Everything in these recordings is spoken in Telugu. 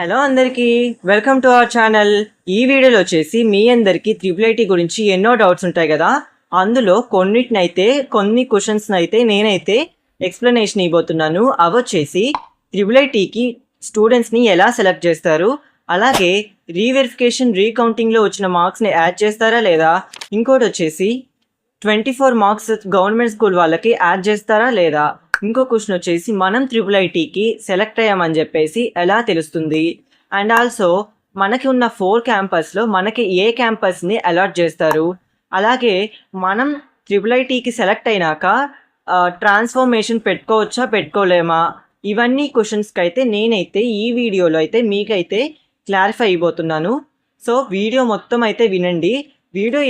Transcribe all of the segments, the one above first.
హలో అందరికీ, వెల్కమ్ టు అవర్ ఛానల్. ఈ వీడియోలో వచ్చేసి మీ అందరికీ త్రిబుల్ ఐటీ గురించి ఎన్నో డౌట్స్ ఉంటాయి కదా. అందులో కొన్ని క్వశ్చన్స్ అయితే నేనైతే ఎక్స్ప్లెనేషన్ ఇవ్వబోతున్నాను. అవి వచ్చేసి త్రిబుల్ ఐటీకి స్టూడెంట్స్ని ఎలా సెలెక్ట్ చేస్తారు, అలాగే రీవెరిఫికేషన్ రీకౌంటింగ్లో వచ్చిన మార్క్స్ని యాడ్ చేస్తారా లేదా, ఇంకోటి వచ్చేసి 24 మార్క్స్ గవర్నమెంట్ స్కూల్ వాళ్ళకి యాడ్ చేస్తారా లేదా, ఇంకో క్వశ్చన్ వచ్చేసి మనం త్రిబుల్ ఐటీకి సెలెక్ట్ అయ్యామని చెప్పేసి ఎలా తెలుస్తుంది, అండ్ ఆల్సో మనకి ఉన్న 4 క్యాంపస్లో మనకి ఏ క్యాంపస్ని అలాట్ చేస్తారు, అలాగే మనం త్రిబుల్ ఐటీకి సెలెక్ట్ అయినాక ట్రాన్స్ఫర్మేషన్ పెట్టుకోవచ్చా పెట్టుకోలేమా, ఇవన్నీ క్వశ్చన్స్కి అయితే నేనైతే ఈ వీడియోలో అయితే మీకైతే క్లారిఫై అయిపోతున్నాను. సో వీడియో మొత్తం అయితే వినండి. వీడియో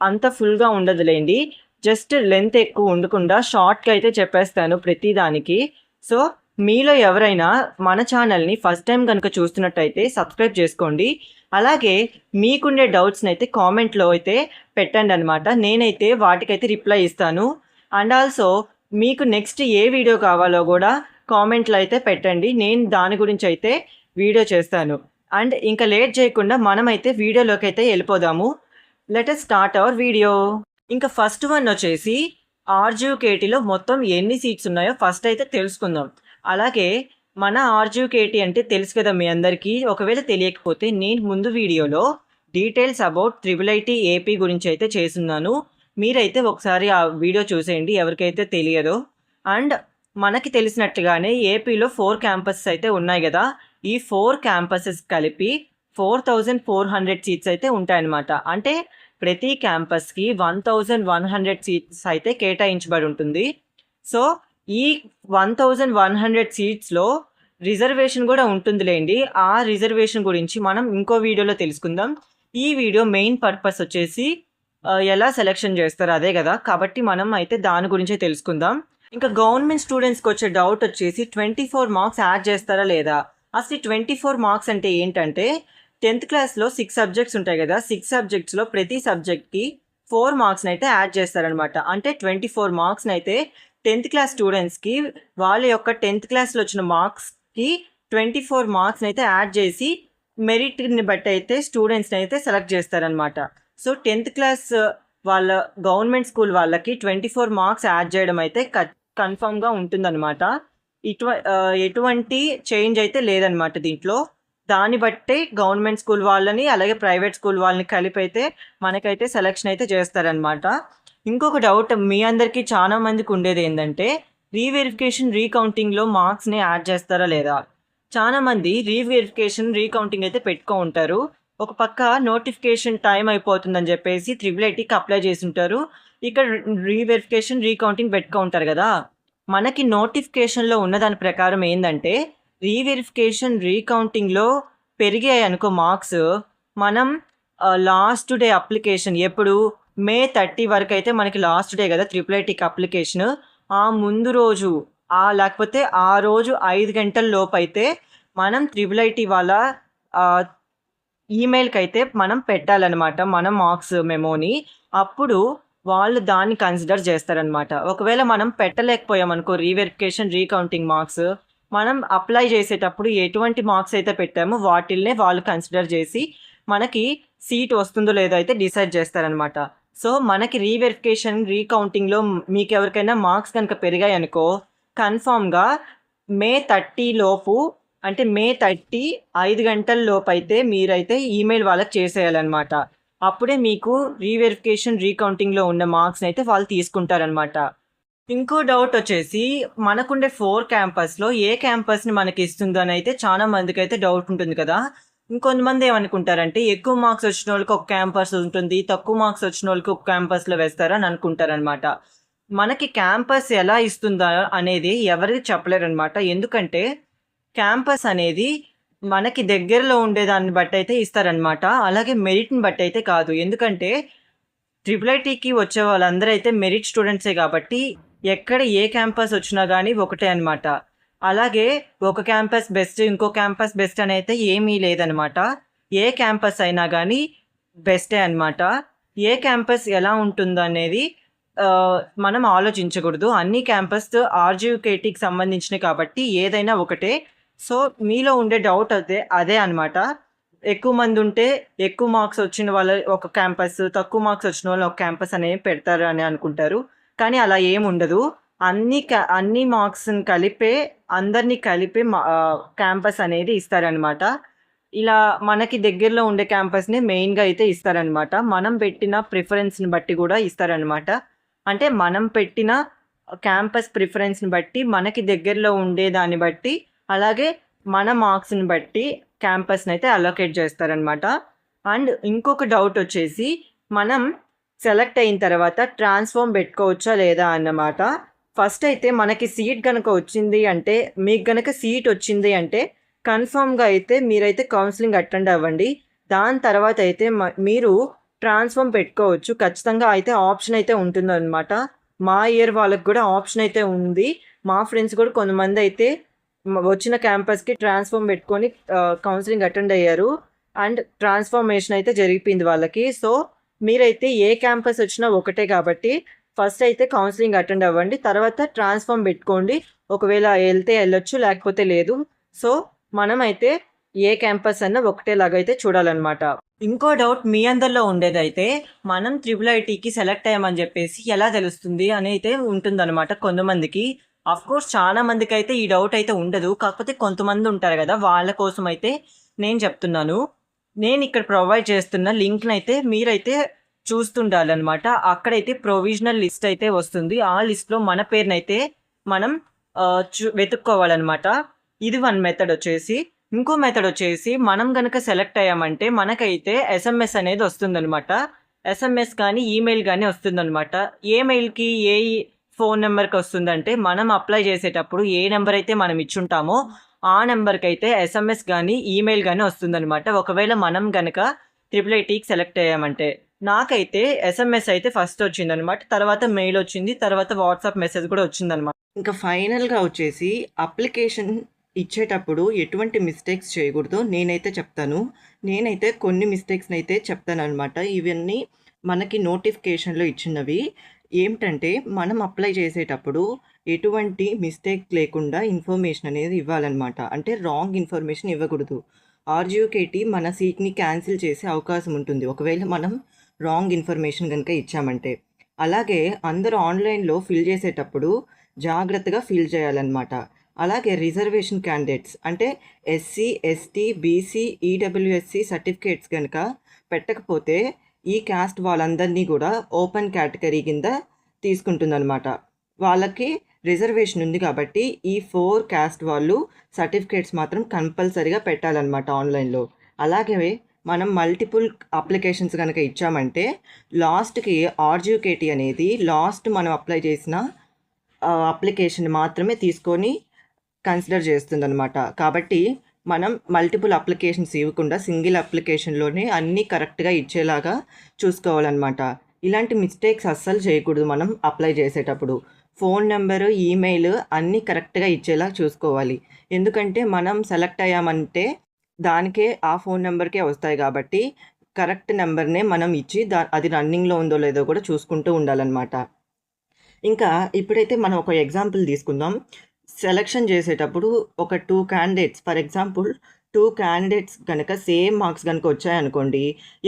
అంత ఫుల్గా ఉండదులేండి, జస్ట్ లెంత్ ఎక్కువ ఉండకుండా షార్ట్గా అయితే చెప్పేస్తాను ప్రతిదానికి. సో మీలో ఎవరైనా మన ఛానల్ని ఫస్ట్ టైం కనుక చూస్తున్నట్టయితే సబ్స్క్రైబ్ చేసుకోండి. అలాగే మీకుండే డౌట్స్ని అయితే కామెంట్లో అయితే పెట్టండి అనమాట. నేనైతే వాటికైతే రిప్లై ఇస్తాను. అండ్ ఆల్సో మీకు నెక్స్ట్ ఏ వీడియో కావాలో కూడా కామెంట్లో అయితే పెట్టండి, నేను దాని గురించి అయితే వీడియో చేస్తాను. అండ్ ఇంకా లేట్ చేయకుండా మనమైతే వీడియోలోకి అయితే వెళ్ళిపోదాము. Let us start our video. ఇంకా ఫస్ట్ వన్ వచ్చేసి ఆర్జీయూకేటీలో మొత్తం ఎన్ని సీట్స్ ఉన్నాయో ఫస్ట్ అయితే తెలుసుకుందాం. అలాగే మన ఆర్జీయూకేటీ అంటే తెలుసు కదా మీ అందరికీ. ఒకవేళ తెలియకపోతే నేను ముందు వీడియోలో details about triple IT AP గురించి అయితే చేస్తున్నాను, మీరైతే ఒకసారి ఆ వీడియో చూసేయండి ఎవరికైతే తెలియదో. అండ్ మనకి తెలిసినట్టుగానే ఏపీలో 4 క్యాంపసెస్ అయితే ఉన్నాయి కదా. ఈ 4 క్యాంపసెస్ కలిపి 4400 సీట్స్ అయితే ఉంటాయన్నమాట. అంటే ప్రతి క్యాంపస్కి 1100 సీట్స్ అయితే కేటాయించబడి ఉంటుంది. సో ఈ 1100 సీట్స్లో రిజర్వేషన్ కూడా ఉంటుందిలేండి. ఆ రిజర్వేషన్ గురించి మనం ఇంకో వీడియోలో తెలుసుకుందాం. ఈ వీడియో మెయిన్ పర్పస్ వచ్చేసి ఎలా సెలెక్షన్ చేస్తారు అదే కదా, కాబట్టి మనం అయితే దాని గురించే తెలుసుకుందాం. ఇంకా గవర్నమెంట్ స్టూడెంట్స్కి వచ్చే డౌట్ వచ్చేసి 24 మార్క్స్ యాడ్ చేస్తారా లేదా. అసలు 24 మార్క్స్ అంటే ఏంటంటే 10th క్లాస్లో 6 సబ్జెక్ట్స్ ఉంటాయి కదా. 6 సబ్జెక్ట్స్లో ప్రతి సబ్జెక్ట్కి 4 మార్క్స్ని అయితే యాడ్ చేస్తారనమాట. అంటే 24 మార్క్స్ని అయితే 10th క్లాస్ స్టూడెంట్స్కి వాళ్ళ యొక్క 10th క్లాస్లో వచ్చిన మార్క్స్కి 24 మార్క్స్ని అయితే యాడ్ చేసి మెరిట్ని బట్టి అయితే స్టూడెంట్స్ని అయితే సెలెక్ట్ చేస్తారనమాట. సో 10th క్లాస్ వాళ్ళ గవర్నమెంట్ స్కూల్ వాళ్ళకి 24 మార్క్స్ యాడ్ చేయడం అయితే కన్ఫర్మ్గా ఉంటుందన్నమాట. ఎటువంటి చేంజ్ అయితే లేదనమాట దీంట్లో. దాన్ని బట్టే గవర్నమెంట్ స్కూల్ వాళ్ళని అలాగే ప్రైవేట్ స్కూల్ వాళ్ళని కలిపి అయితే మనకైతే సెలెక్షన్ అయితే చేస్తారనమాట. ఇంకొక డౌట్ మీ అందరికీ చాలా మందికి ఉండేది ఏంటంటే రీవెరిఫికేషన్ రీకౌంటింగ్లో మార్క్స్ని యాడ్ చేస్తారా లేదా. చాలామంది రీవెరిఫికేషన్ రీకౌంటింగ్ అయితే పెట్టుకో ఉంటారు. ఒక పక్క నోటిఫికేషన్ టైం అయిపోతుందని చెప్పేసి త్రిబుల్ ఐటీకి అప్లై చేసి ఉంటారు, ఇక్కడ రీవెరిఫికేషన్ రీకౌంటింగ్ పెట్టుకో ఉంటారు కదా. మనకి నోటిఫికేషన్లో ఉన్న దాని ప్రకారం ఏంటంటే రీవెరిఫికేషన్ రీకౌంటింగ్లో పెరిగాయి అనుకో మార్క్స్, మనం లాస్ట్ డే అప్లికేషన్ ఎప్పుడు May 30 వరకు అయితే మనకి లాస్ట్ డే కదా త్రిబుల్ ఐటీకి అప్లికేషన్. ఆ ముందు రోజు లేకపోతే ఆ రోజు 5 గంటల లోపు అయితే మనం త్రిబుల్ ఐటీ వాళ్ళ ఈమెయిల్కి అయితే మనం పెట్టాలన్నమాట మన మార్క్స్ మెమోని. అప్పుడు వాళ్ళు దాన్ని కన్సిడర్ చేస్తారనమాట. ఒకవేళ మనం పెట్టలేకపోయామనుకో రీవెరిఫికేషన్ రీకౌంటింగ్ మార్క్స్, మనం అప్లై చేసేటప్పుడు ఎటువంటి మార్క్స్ అయితే పెట్టామో వాటిల్నే వాళ్ళు కన్సిడర్ చేసి మనకి సీట్ వస్తుందో లేదో అయితే డిసైడ్ చేస్తారనమాట. సో మనకి రీవెరిఫికేషన్ రీకౌంటింగ్లో మీకు ఎవరికైనా మార్క్స్ కనుక పెరిగాయి అనుకో కన్ఫామ్గా May 30 లోపు, అంటే May 30 5 గంటల లోపు అయితే మీరైతే ఈమెయిల్ వాళ్ళకి చేసేయాలన్నమాట. అప్పుడే మీకు రీవెరిఫికేషన్ రీకౌంటింగ్లో ఉన్న మార్క్స్ని అయితే వాళ్ళు తీసుకుంటారనమాట. ఇంకో డౌట్ వచ్చేసి మనకుండే 4 క్యాంపస్లో ఏ క్యాంపస్ని మనకి ఇస్తుందో అని అయితే చాలా మందికి అయితే డౌట్ ఉంటుంది కదా. ఇంకొంతమంది ఏమనుకుంటారంటే ఎక్కువ మార్క్స్ వచ్చిన వాళ్ళకి ఒక క్యాంపస్ ఉంటుంది, తక్కువ మార్క్స్ వచ్చిన వాళ్ళకి ఒక క్యాంపస్లో వేస్తారని అనుకుంటారనమాట. మనకి క్యాంపస్ ఎలా ఇస్తుందా అనేది ఎవరికి చెప్పలేరనమాట. ఎందుకంటే క్యాంపస్ అనేది మనకి దగ్గరలో ఉండేదాన్ని బట్టి అయితే ఇస్తారనమాట, అలాగే మెరిట్ని బట్టి అయితే కాదు. ఎందుకంటే త్రిబుల్ ఐటీకి వచ్చే వాళ్ళందరూ అయితే మెరిట్ స్టూడెంట్సే కాబట్టి ఎక్కడ ఏ క్యాంపస్ వచ్చినా కానీ ఒకటే అనమాట. అలాగే ఒక క్యాంపస్ బెస్ట్ ఇంకో క్యాంపస్ బెస్ట్ అని అయితే ఏమీ లేదనమాట. ఏ క్యాంపస్ అయినా కానీ బెస్టే అనమాట. ఏ క్యాంపస్ ఎలా ఉంటుందో అనేది మనం ఆలోచించకూడదు. అన్ని క్యాంపస్ ఆర్జీయూకేటీకి సంబంధించినవి కాబట్టి ఏదైనా ఒకటే. సో మీలో ఉండే డౌట్ అదే అనమాట. ఎక్కువ మంది ఉంటే ఎక్కువ మార్క్స్ వచ్చిన వాళ్ళు ఒక క్యాంపస్, తక్కువ మార్క్స్ వచ్చిన వాళ్ళు ఒక క్యాంపస్ అనేవి పెడతారు అని అనుకుంటారు. కానీ అలా ఏమి ఉండదు. అన్ని మార్క్స్‌ని కలిపే అందరిని కలిపే క్యాంపస్ అనేది ఇస్తారనమాట. ఇలా మనకి దగ్గరలో ఉండే క్యాంపస్‌ని మెయిన్‌గా అయితే ఇస్తారనమాట. మనం పెట్టిన ప్రిఫరెన్స్‌ని బట్టి కూడా ఇస్తారనమాట. అంటే మనం పెట్టిన క్యాంపస్ ప్రిఫరెన్స్‌ని బట్టి, మనకి దగ్గరలో ఉండే దాన్ని బట్టి, అలాగే మన మార్క్స్‌ని బట్టి క్యాంపస్‌నైతే అలొకేట్ చేస్తారనమాట. అండ్ ఇంకొక డౌట్ వచ్చేసి, మనం సెలెక్ట్ అయిన తర్వాత ట్రాన్స్‌ఫార్మ్ పెట్టుకోవచ్చా లేదా అన్నమాట. ఫస్ట్ అయితే మనకి సీట్ గనక వచ్చింది అంటే, మీకు గనక సీట్ వచ్చింది అంటే కన్ఫర్మ్‌గా అయితే మీరైతే కౌన్సిలింగ్ అటెండ్ అవ్వండి. దాని తర్వాత అయితే మీరు ట్రాన్స్‌ఫార్మ్ పెట్టుకోవచ్చు. ఖచ్చితంగా అయితే ఆప్షన్ అయితే ఉంటుందనమాట. మా ఇయర్ వాళ్ళకి కూడా ఆప్షన్ అయితే ఉంది. మా ఫ్రెండ్స్ కూడా కొంతమంది అయితే వచ్చిన క్యాంపస్‌కి ట్రాన్స్‌ఫార్మ్ పెట్టుకొని కౌన్సిలింగ్ అటెండ్ అయ్యారు. అండ్ ట్రాన్స్‌ఫర్మేషన్ అయితే జరిగిపోయింది వాళ్ళకి. సో మీరైతే ఏ క్యాంపస్ వచ్చినా ఒకటే కాబట్టి ఫస్ట్ అయితే కౌన్సిలింగ్ అటెండ్ అవ్వండి. తర్వాత ట్రాన్స్‌ఫార్మ్ పెట్టుకోండి. ఒకవేళ వెళ్తే వెళ్ళొచ్చు, లేకపోతే లేదు. సో మనమైతే ఏ క్యాంపస్ అన్నా ఒకటేలాగా అయితే చూడాలన్నమాట. ఇంకో డౌట్ మీ అందరిలో ఉండేదైతే, మనం ట్రిపుల్ ఐటీకి సెలెక్ట్ అయ్యామని చెప్పేసి ఎలా తెలుస్తుంది అని అయితే ఉంటుందన్నమాట కొంతమందికి. అఫ్కోర్స్ చాలా మందికి అయితే ఈ డౌట్ అయితే ఉండదు. కాకపోతే కొంతమంది ఉంటారు కదా, వాళ్ళ కోసం అయితే నేను చెప్తున్నాను. నేను ఇక్కడ ప్రొవైడ్ చేస్తున్న లింక్ని అయితే మీరైతే చూస్తుండాలన్నమాట. అక్కడైతే ప్రొవిజనల్ లిస్ట్ అయితే వస్తుంది. ఆ లిస్ట్లో మన పేరునైతే మనం వెతుక్కోవాలన్నమాట. ఇది వన్ మెథడ్ వచ్చేసి. ఇంకో మెథడ్ వచ్చేసి, మనం గనక సెలెక్ట్ అయ్యామంటే మనకైతే ఎస్ఎంఎస్ అనేది వస్తుందన్నమాట. ఎస్ఎంఎస్ కానీ ఈమెయిల్ కానీ వస్తుందన్నమాట. ఏ మెయిల్కి ఏ ఫోన్ నెంబర్కి వస్తుందంటే, మనం అప్లై చేసేటప్పుడు ఏ నెంబర్ అయితే మనం ఇచ్చుంటామో ఆ నెంబర్కి అయితే ఎస్ఎంఎస్ కానీ ఈమెయిల్ కానీ వస్తుందన్నమాట. ఒకవేళ మనం గనక ట్రిపుల్ ఐటీకి సెలెక్ట్ అయ్యామంటే. నాకైతే ఎస్ఎంఎస్ అయితే ఫస్ట్ వచ్చిందనమాట. తర్వాత మెయిల్ వచ్చింది. తర్వాత వాట్సాప్ మెసేజ్ కూడా వచ్చిందనమాట. ఇంకా ఫైనల్గా వచ్చేసి, అప్లికేషన్ ఇచ్చేటప్పుడు ఎటువంటి మిస్టేక్స్ చేయకూడదు నేనైతే చెప్తాను. నేనైతే కొన్ని మిస్టేక్స్ని అయితే చెప్తానమాట. ఇవన్నీ మనకి నోటిఫికేషన్లో ఇచ్చినవి. ఏమిటంటే, మనం అప్లై చేసేటప్పుడు ఎటువంటి మిస్టేక్ లేకుండా ఇన్ఫర్మేషన్ అనేది ఇవ్వాలన్నమాట. అంటే రాంగ్ ఇన్ఫర్మేషన్ ఇవ్వకూడదు. ఆర్జీయూకేటీ మన సీట్ని క్యాన్సిల్ చేసే అవకాశం ఉంటుంది ఒకవేళ మనం రాంగ్ ఇన్ఫర్మేషన్ కనుక ఇచ్చామంటే. అలాగే అందరూ ఆన్లైన్లో ఫిల్ చేసేటప్పుడు జాగ్రత్తగా ఫిల్ చేయాలన్నమాట. అలాగే రిజర్వేషన్ క్యాండిడేట్స్ అంటే ఎస్సీ, ఎస్టీ, బీసీ, ఈడబ్ల్యూఎస్సి సర్టిఫికేట్స్ కనుక పెట్టకపోతే ఈ క్యాస్ట్ వాళ్ళందరినీ కూడా ఓపెన్ కేటగిరీ కింద తీసుకుంటుందన్నమాట. వాళ్ళకి రిజర్వేషన్ ఉంది కాబట్టి ఈ 4 క్యాస్ట్ వాళ్ళు సర్టిఫికేట్స్ మాత్రం కంపల్సరీగా పెట్టాలన్నమాట ఆన్లైన్లో. అలాగే మనం మల్టిపుల్ అప్లికేషన్స్ కనుక ఇచ్చామంటే లాస్ట్కి ఆర్జీయూకేటీ అనేది లాస్ట్ మనం అప్లై చేసిన అప్లికేషన్ మాత్రమే తీసుకొని కన్సిడర్ చేస్తుందన్నమాట. కాబట్టి మనం మల్టిపుల్ అప్లికేషన్స్ ఇవ్వకుండా సింగిల్ అప్లికేషన్లోనే అన్నీ కరెక్ట్గా ఇచ్చేలాగా చూసుకోవాలన్నమాట. ఇలాంటి మిస్టేక్స్ అస్సలు చేయకూడదు మనం అప్లై చేసేటప్పుడు. ఫోన్ నెంబరు, ఈమెయిల్ అన్నీ కరెక్ట్గా ఇచ్చేలా చూసుకోవాలి. ఎందుకంటే మనం సెలెక్ట్ అయ్యామంటే దానికే ఆ ఫోన్ నెంబర్కే వస్తాయి కాబట్టి కరెక్ట్ నెంబర్నే మనం ఇచ్చి అది రన్నింగ్లో ఉందో లేదో కూడా చూసుకుంటూ ఉండాలన్నమాట. ఇంకా ఇప్పుడైతే మనం ఒక ఎగ్జాంపుల్ తీసుకుందాం. సెలక్షన్ చేసేటప్పుడు ఒక 2 క్యాండిడేట్స్ ఫర్ ఎగ్జాంపుల్ 2 క్యాండిడేట్స్ కనుక సేమ్ మార్క్స్ కనుక వచ్చాయనుకోండి,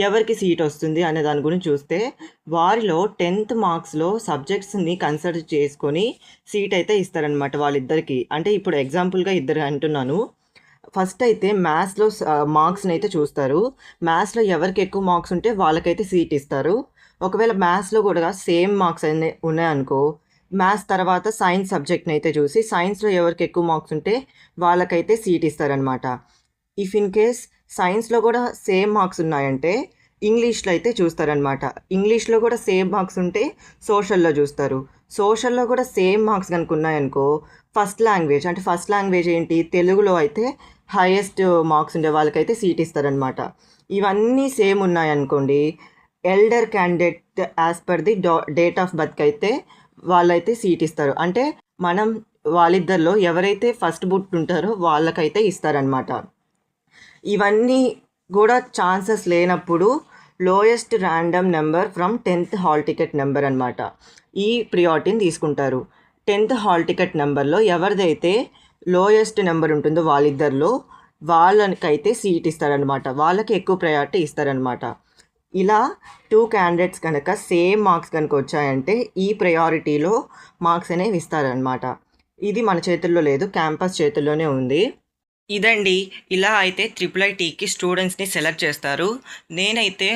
ఎవరికి సీట్ వస్తుంది అనే దాని గురించి చూస్తే వారిలో 10th మార్క్స్లో సబ్జెక్ట్స్ని కన్సిడర్ చేసుకొని సీట్ అయితే ఇస్తారనమాట వాళ్ళిద్దరికి. అంటే ఇప్పుడు ఎగ్జాంపుల్గా ఇద్దరు అంటున్నాను. ఫస్ట్ అయితే మ్యాథ్స్లో మార్క్స్ని అయితే చూస్తారు. మ్యాథ్స్లో ఎవరికి ఎక్కువ మార్క్స్ ఉంటే వాళ్ళకైతే సీట్ ఇస్తారు. ఒకవేళ మ్యాథ్స్లో కూడా సేమ్ మార్క్స్ అన్నీ ఉన్నాయనుకో, మ్యాథ్స్ తర్వాత సైన్స్ సబ్జెక్ట్ని అయితే చూసి సైన్స్లో ఎవరికి ఎక్కువ మార్క్స్ ఉంటే వాళ్ళకైతే సీట్ ఇస్తారనమాట. ఇఫ్ ఇన్ కేస్ సైన్స్లో కూడా సేమ్ మార్క్స్ ఉన్నాయంటే ఇంగ్లీష్లో అయితే చూస్తారనమాట. ఇంగ్లీష్లో కూడా సేమ్ మార్క్స్ ఉంటే సోషల్లో చూస్తారు. సోషల్లో కూడా సేమ్ మార్క్స్ కనుక ఉన్నాయనుకో ఫస్ట్ లాంగ్వేజ్ ఏంటి, తెలుగులో అయితే హైయెస్ట్ మార్క్స్ ఉండే వాళ్ళకైతే సీట్ ఇస్తారనమాట. ఇవన్నీ సేమ్ ఉన్నాయనుకోండి, elder candidate as per the date of బర్త్కి అయితే వాళ్ళైతే సీట్ ఇస్తారు. అంటే మనం వాళ్ళిద్దరిలో ఎవరైతే ఫస్ట్ బుట్ ఉంటారో వాళ్ళకైతే ఇస్తారనమాట. ఇవన్నీ కూడా ఛాన్సెస్ లేనప్పుడు lowest random number from 10th hall ticket number అనమాట ఈ ప్రియారిటీని తీసుకుంటారు. 10th హాల్ టికెట్ నెంబర్లో ఎవరిదైతే లోయెస్ట్ నెంబర్ ఉంటుందో వాళ్ళిద్దరిలో వాళ్ళకైతే సీట్ ఇస్తారనమాట. వాళ్ళకి ఎక్కువ ప్రయారిటీ ఇస్తారనమాట. ఇలా 2 క్యాండిడేట్స్ కనుక సేమ్ మార్క్స్ కనుక వచ్చాయంటే ఈ ప్రయారిటీలో మార్క్స్ అనేవి ఇస్తారనమాట. ఇది మన చేతుల్లో లేదు, క్యాంపస్ చేతుల్లోనే ఉంది. ఇదండి, ఇలా అయితే IIITకి స్టూడెంట్స్ని సెలెక్ట్ చేస్తారు. నేనైతే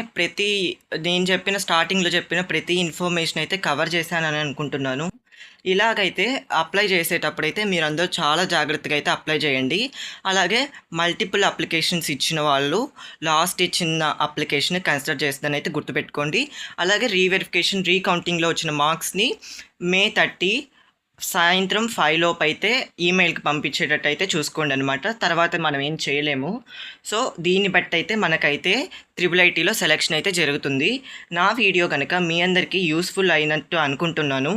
నేను చెప్పిన స్టార్టింగ్లో చెప్పిన ప్రతి ఇన్ఫర్మేషన్ అయితే కవర్ చేశానని అనుకుంటున్నాను. ఇలాగైతే అప్లై చేసేటప్పుడైతే మీరందరూ చాలా జాగ్రత్తగా అయితే అప్లై చేయండి. అలాగే మల్టిపుల్ అప్లికేషన్స్ ఇచ్చిన వాళ్ళు లాస్ట్ ఇచ్చిన అప్లికేషన్ కన్సిడర్ చేస్తుందని అయితే గుర్తుపెట్టుకోండి. అలాగే రీవెరిఫికేషన్ రీకౌంటింగ్లో వచ్చిన మార్క్స్ని May 30 సాయంత్రం 5 లోపు అయితే ఈమెయిల్కి పంపించేటట్టు అయితే చూసుకోండి అనమాట. తర్వాత మనం ఏం చేయలేము. సో దీన్ని బట్టి అయితే మనకైతే IIITలో సెలెక్షన్ అయితే జరుగుతుంది. నా వీడియో కనుక మీ అందరికీ యూస్ఫుల్ అయినట్టు అనుకుంటున్నాను.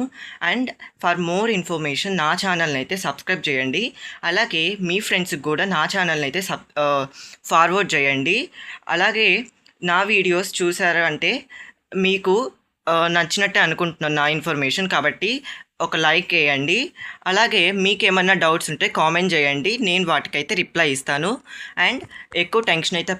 అండ్ ఫర్ మోర్ ఇన్ఫర్మేషన్ నా ఛానల్ని అయితే సబ్స్క్రైబ్ చేయండి. అలాగే మీ ఫ్రెండ్స్కి కూడా నా ఛానల్ని అయితే ఫార్వర్డ్ చేయండి. అలాగే నా వీడియోస్ చూసారు అంటే మీకు నచ్చినట్టే అనుకుంటున్నాను నా ఇన్ఫర్మేషన్, కాబట్టి ఒక లైక్ వేయండి. అలాగే మీకు ఏమన్నా డౌట్స్ ఉంటే కామెంట్ చేయండి, నేను వాటికైతే రిప్లై ఇస్తాను. అండ్ ఎక్కువ టెన్షన్ అయితే